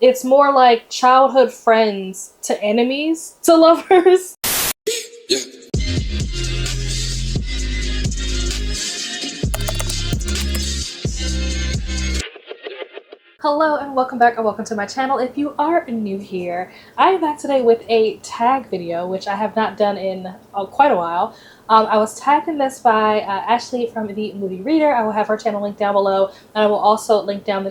It's more like childhood friends to enemies to lovers. Hello and welcome back, or welcome to my channel. If you are new here, I am back today with a tag video, which I have not done in quite a while. I was tagged in this by Ashley from the Movie Reader. I will have her channel linked down below, and I will also link down the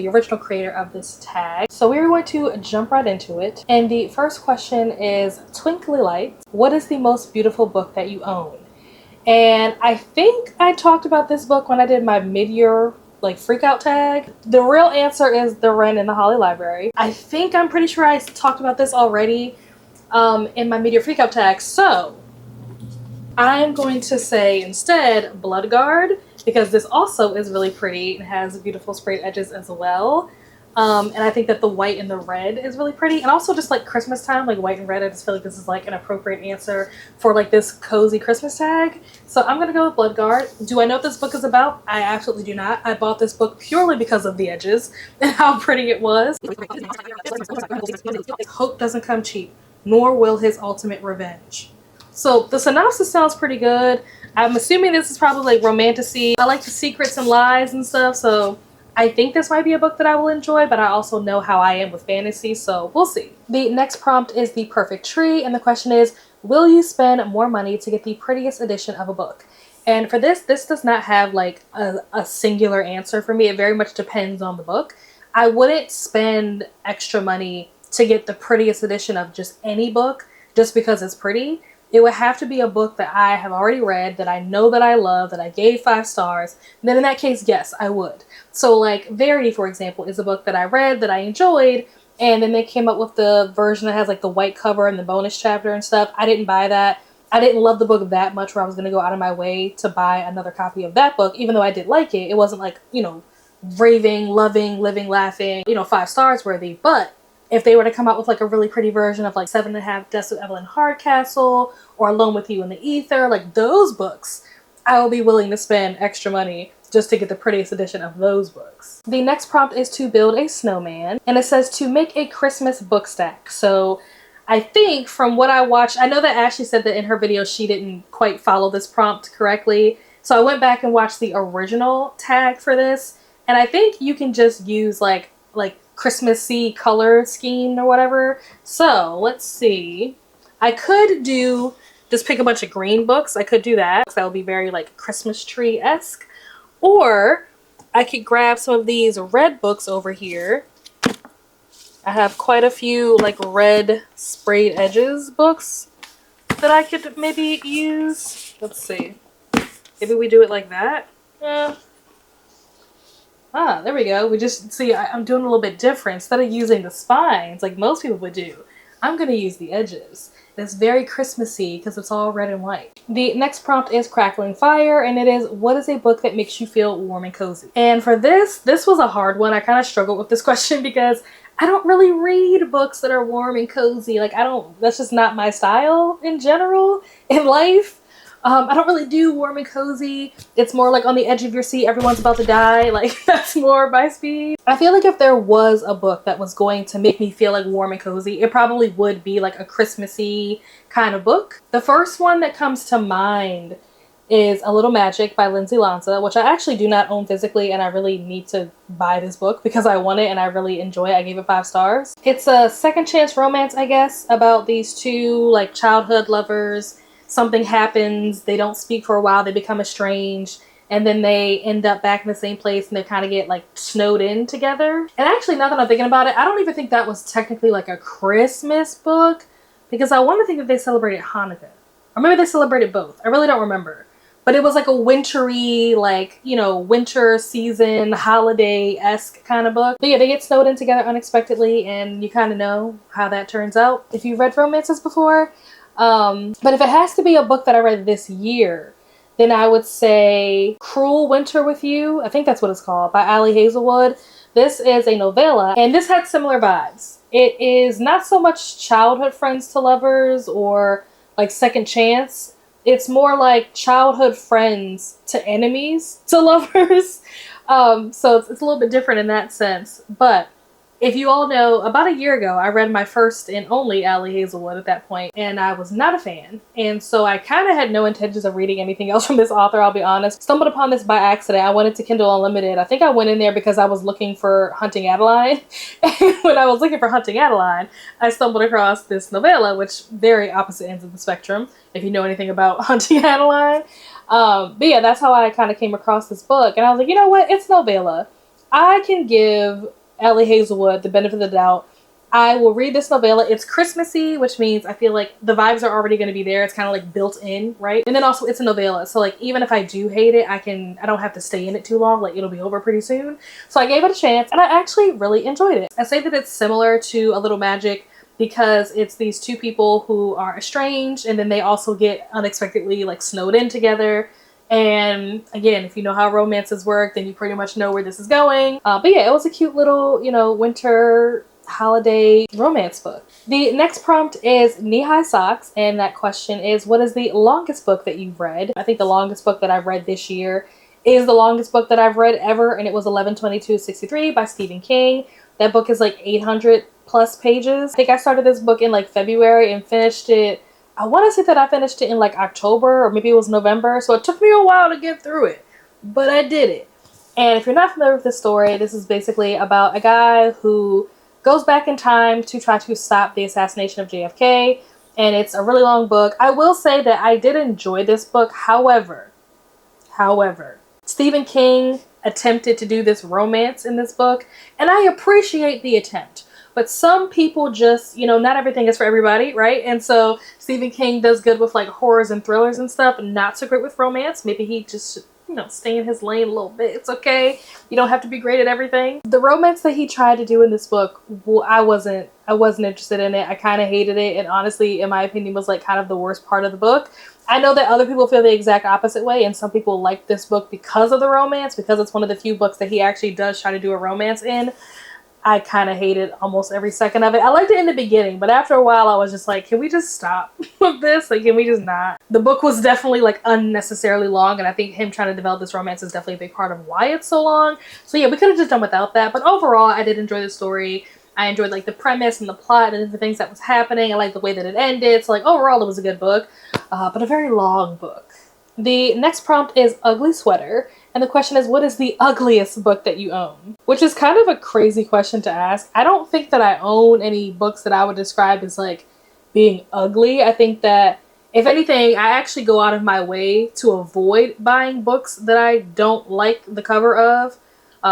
original creator of this tag. So we're going to jump right into it. And the first question is, Twinkly Lights, what is the most beautiful book that you own? And I think I talked about this book when I did my mid-year freak out tag. The real answer is The Wren in the Holly Library. I'm pretty sure I talked about this already in my mid-year freak out tag. So I'm going to say instead Bloodguard, because this also is really pretty and has beautiful sprayed edges as well. And I think that the white and the red is really pretty, and also just like Christmas time, like white and red, I just feel like this is like an appropriate answer for like this cozy Christmas tag. So I'm gonna go with Bloodguard. Do I know what this book is about? I absolutely do not. I bought this book purely because of the edges and how pretty it was. Hope doesn't come cheap, nor will his ultimate revenge. So the synopsis sounds pretty good. I'm assuming this is probably like romantasy. I like the secrets and lies and stuff, so I think this might be a book that I will enjoy, but I also know how I am with fantasy, so we'll see. The next prompt is The Perfect Tree, and the question is, will you spend more money to get the prettiest edition of a book? And for this does not have like a singular answer for me. It very much depends on the book. I wouldn't spend extra money to get the prettiest edition of just any book just because it's pretty. It would have to be a book that I have already read, that I know that I love, that I gave 5 stars. And then in that case, yes, I would. So like Verity, for example, is a book that I read, that I enjoyed, and then they came up with the version that has like the white cover and the bonus chapter and stuff. I didn't buy that. I didn't love the book that much where I was going to go out of my way to buy another copy of that book, even though I did like it. It wasn't like, you know, raving, loving, living, laughing, 5 stars worthy. But if they were to come out with like a really pretty version of like 7.5 Deaths of Evelyn Hardcastle or Alone with You in the Ether, like those books, I will be willing to spend extra money just to get the prettiest edition of those books. The next prompt is to build a snowman, and it says to make a Christmas book stack. So I think from what I watched, I know that Ashley said that in her video she didn't quite follow this prompt correctly. So I went back and watched the original tag for this, and I think you can just use like Christmassy color scheme or whatever. So let's see. I could just pick a bunch of green books. I could do that. That would be very like Christmas tree-esque. Or I could grab some of these red books over here. I have quite a few like red sprayed edges books that I could maybe use. Let's see. Maybe we do it like that. There we go. We just see I'm doing a little bit different. Instead of using the spines like most people would do, I'm going to use the edges. It's very Christmassy because it's all red and white. The next prompt is Crackling Fire, and it is, what is a book that makes you feel warm and cozy? And for this was a hard one. I kind of struggled with this question because I don't really read books that are warm and cozy. Like that's just not my style in general in life. I don't really do warm and cozy. It's more like on the edge of your seat, everyone's about to die. Like that's more my speed. I feel like if there was a book that was going to make me feel like warm and cozy, it probably would be like a Christmassy kind of book. The first one that comes to mind is A Little Magic by Lindsay Lanza, which I actually do not own physically, and I really need to buy this book because I want it and I really enjoy it. I gave it 5 stars. It's a second chance romance, I guess, about these two like childhood lovers. Something happens, they don't speak for a while, they become estranged, and then they end up back in the same place and they kind of get like snowed in together. And actually, now that I'm thinking about it, I don't even think that was technically like a Christmas book, because I want to think that they celebrated Hanukkah. Or maybe they celebrated both. I really don't remember. But it was like a wintry, like, winter season, holiday-esque kind of book. But yeah, they get snowed in together unexpectedly, and you kind of know how that turns out if you've read romances before. But if it has to be a book that I read this year, then I would say Cruel Winter with You. I think that's what it's called, by Ali Hazelwood. This is a novella, and this had similar vibes. It is not so much childhood friends to lovers or like second chance. It's more like childhood friends to enemies to lovers. So it's a little bit different in that sense, but If you all know, about a year ago, I read my first and only Allie Hazelwood at that point, and I was not a fan. And so I kind of had no intentions of reading anything else from this author, I'll be honest. Stumbled upon this by accident. I went into Kindle Unlimited. I think I went in there because I was looking for Hunting Adeline. And when I was looking for Hunting Adeline, I stumbled across this novella, which very opposite ends of the spectrum, if you know anything about Hunting Adeline. But yeah, that's how I kind of came across this book. And I was like, you know what? It's novella. I can give Allie Hazelwood the benefit of the doubt. I will read this novella. It's Christmassy, which means I feel like the vibes are already going to be there. It's kind of like built in, right? And then also it's a novella. So like, even if I do hate it, I don't have to stay in it too long. Like, it'll be over pretty soon. So I gave it a chance and I actually really enjoyed it. I say that it's similar to A Little Magic because it's these two people who are estranged and then they also get unexpectedly like snowed in together. And again, if you know how romances work, then you pretty much know where this is going. But yeah, it was a cute little, you know, winter holiday romance book. The next prompt is knee-high socks, and that question is, what is the longest book that you've read? I think the longest book that I've read this year is the longest book that I've read ever, and it was 11/22/63 by Stephen King. That book is like 800 plus pages. I think I started this book in like February and finished it, I want to say that I finished it in like October or maybe it was November. So it took me a while to get through it, but I did it. And if you're not familiar with this story, this is basically about a guy who goes back in time to try to stop the assassination of JFK. And it's a really long book. I will say that I did enjoy this book. However, Stephen King attempted to do this romance in this book, and I appreciate the attempt. But some people just, you know, not everything is for everybody, right? And so Stephen King does good with like horrors and thrillers and stuff, not so great with romance. Maybe he just should, you know, stay in his lane a little bit. It's okay. You don't have to be great at everything. The romance that he tried to do in this book, well, I wasn't interested in it. I kind of hated it. And honestly, in my opinion, was like kind of the worst part of the book. I know that other people feel the exact opposite way, and some people like this book because of the romance, because it's one of the few books that he actually does try to do a romance in. I kind of hated almost every second of it. I liked it in the beginning, but after a while I was just like, can we just stop with this? Like, can we just not? The book was definitely like unnecessarily long, and I think him trying to develop this romance is definitely a big part of why it's so long. So yeah, we could have just done without that. But overall, I did enjoy the story. I enjoyed like the premise and the plot and the things that was happening. I liked the way that it ended. So like overall, it was a good book, but a very long book. The next prompt is ugly sweater. And the question is, what is the ugliest book that you own? Which is kind of a crazy question to ask. I don't think that I own any books that I would describe as like being ugly. I think that if anything, I actually go out of my way to avoid buying books that I don't like the cover of.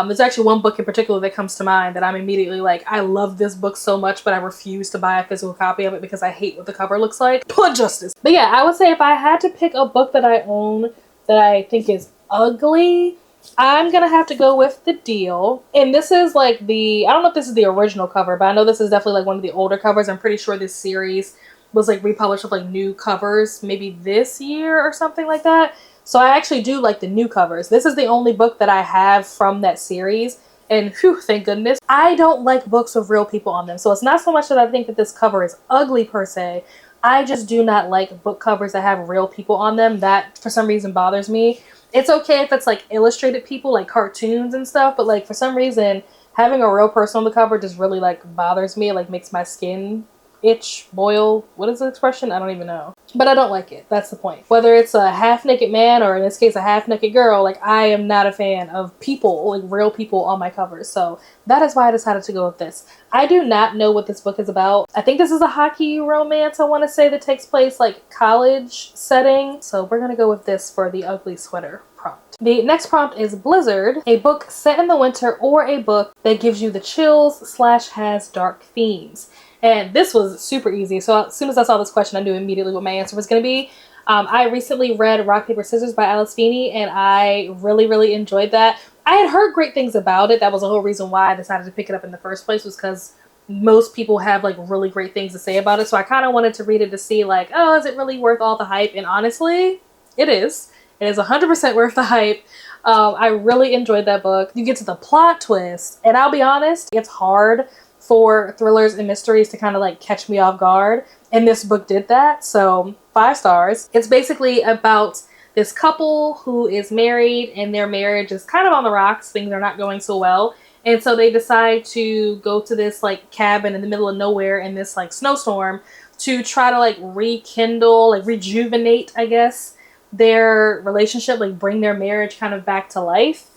There's actually one book in particular that comes to mind that I'm immediately like, I love this book so much, but I refuse to buy a physical copy of it because I hate what the cover looks like. Blood Justice. But yeah, I would say if I had to pick a book that I own that I think is ugly, I'm gonna have to go with The Deal. And this is like I don't know if this is the original cover, but I know this is definitely like one of the older covers. I'm pretty sure this series was like republished with like new covers maybe this year or something like that. So I actually do like the new covers. This is the only book that I have from that series, and whew, thank goodness. I don't like books with real people on them, so it's not so much that I think that this cover is ugly per se. I just do not like book covers that have real people on them. That for some reason bothers me. It's okay if it's like illustrated people, like cartoons and stuff, but like for some reason having a real person on the cover just really like bothers me. It like makes my skin itch, boil. What is the expression? I don't even know. But I don't like it. That's the point. Whether it's a half-naked man or in this case a half-naked girl, like I am not a fan of people, like real people on my covers. So that is why I decided to go with this. I do not know what this book is about. I think this is a hockey romance, I want to say, that takes place like college setting. So we're going to go with this for the ugly sweater prompt. The next prompt is Blizzard, a book set in the winter or a book that gives you the chills / has dark themes. And this was super easy. So as soon as I saw this question, I knew immediately what my answer was going to be. I recently read Rock, Paper, Scissors by Alice Feeney, and I really, really enjoyed that. I had heard great things about it. That was the whole reason why I decided to pick it up in the first place, was because most people have like really great things to say about it. So I kind of wanted to read it to see like, oh, is it really worth all the hype? And honestly, it is. It is 100% worth the hype. I really enjoyed that book. You get to the plot twist, and I'll be honest, it's hard for thrillers and mysteries to kind of like catch me off guard, and this book did that. So 5 stars. It's basically about this couple who is married, and their marriage is kind of on the rocks. Things are not going so well, And so they decide to go to this like cabin in the middle of nowhere in this like snowstorm to try to like rekindle, like rejuvenate, I guess, their relationship, like bring their marriage kind of back to life.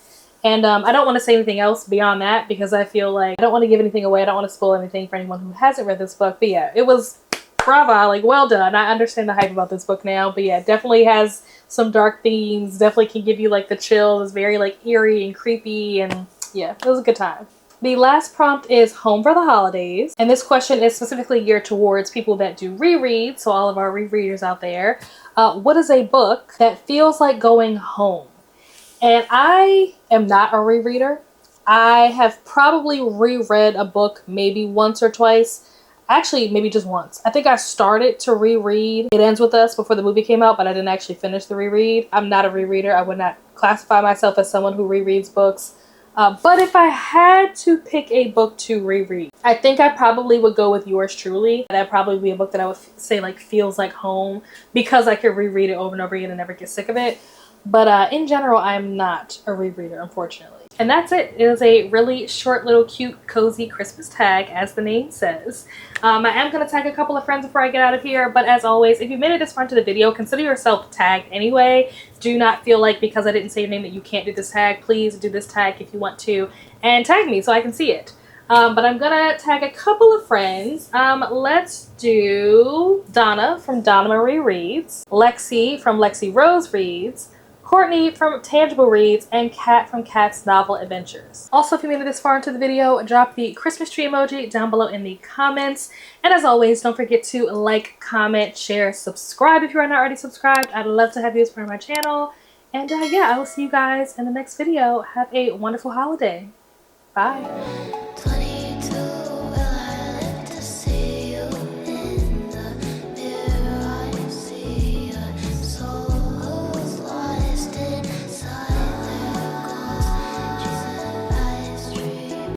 And I don't want to say anything else beyond that because I feel like I don't want to give anything away. I don't want to spoil anything for anyone who hasn't read this book. But yeah, it was brava, like well done. I understand the hype about this book now. But yeah, definitely has some dark themes. Definitely can give you like the chills. It's very like eerie and creepy. And yeah, it was a good time. The last prompt is home for the holidays. And this question is specifically geared towards people that do reread. So all of our rereaders out there. What is a book that feels like going home? And I am not a rereader. I have probably reread a book maybe once or twice. Actually, maybe just once. I think I started to reread It Ends With Us before the movie came out, but I didn't actually finish the reread. I'm not a rereader. I would not classify myself as someone who rereads books. But if I had to pick a book to reread, I think I probably would go with Yours Truly. That'd probably be a book that I would say like feels like home because I could reread it over and over again and never get sick of it. But in general, I'm not a rereader, unfortunately. And that's it. It is a really short, little, cute, cozy Christmas tag, as the name says. I am going to tag a couple of friends before I get out of here. But as always, if you made it this far into the video, consider yourself tagged anyway. Do not feel like because I didn't say your name that you can't do this tag. Please do this tag if you want to. And tag me so I can see it. But I'm going to tag a couple of friends. Let's do Donna from Donna Marie Reads, Lexi from Lexi Rose Reads, Courtney from Tangible Reads, and Kat from Kat's Novel Adventures. Also, if you made it this far into the video, drop the Christmas tree emoji down below in the comments. And as always, don't forget to like, comment, share, subscribe if you are not already subscribed. I'd love to have you as part of my channel. And yeah, I will see you guys in the next video. Have a wonderful holiday. Bye.